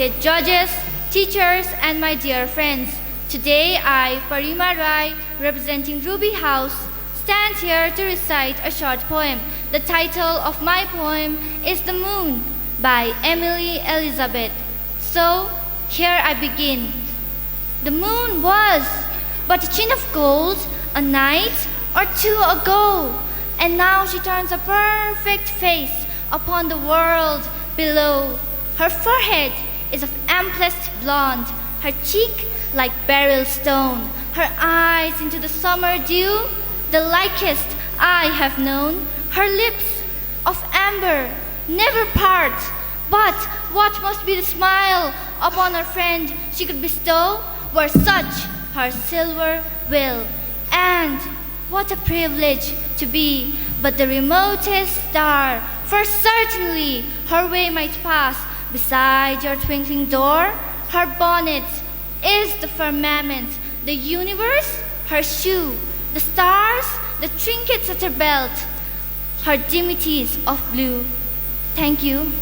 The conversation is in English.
Judges, teachers, and my dear friends, today I, Parima, representing Ruby House, stand here to recite a short poem. The title of my poem is The Moon by Emily Elizabeth. So, here I begin. The moon was but a chin of gold a night or two ago, and now she turns a perfect face upon the world below. Her forehead is of amplest blonde, her cheek like beryl stone, her eyes into the summer dew, the likest I have known, her lips of amber never part, but what must be the smile upon her friend she could bestow, were such her silver will. And what a privilege to be but the remotest star, for certainly her way might pass beside your twinkling door. Her bonnet is the firmament, the universe her shoe, the stars the trinkets at her belt, her dimities of blue. Thank you.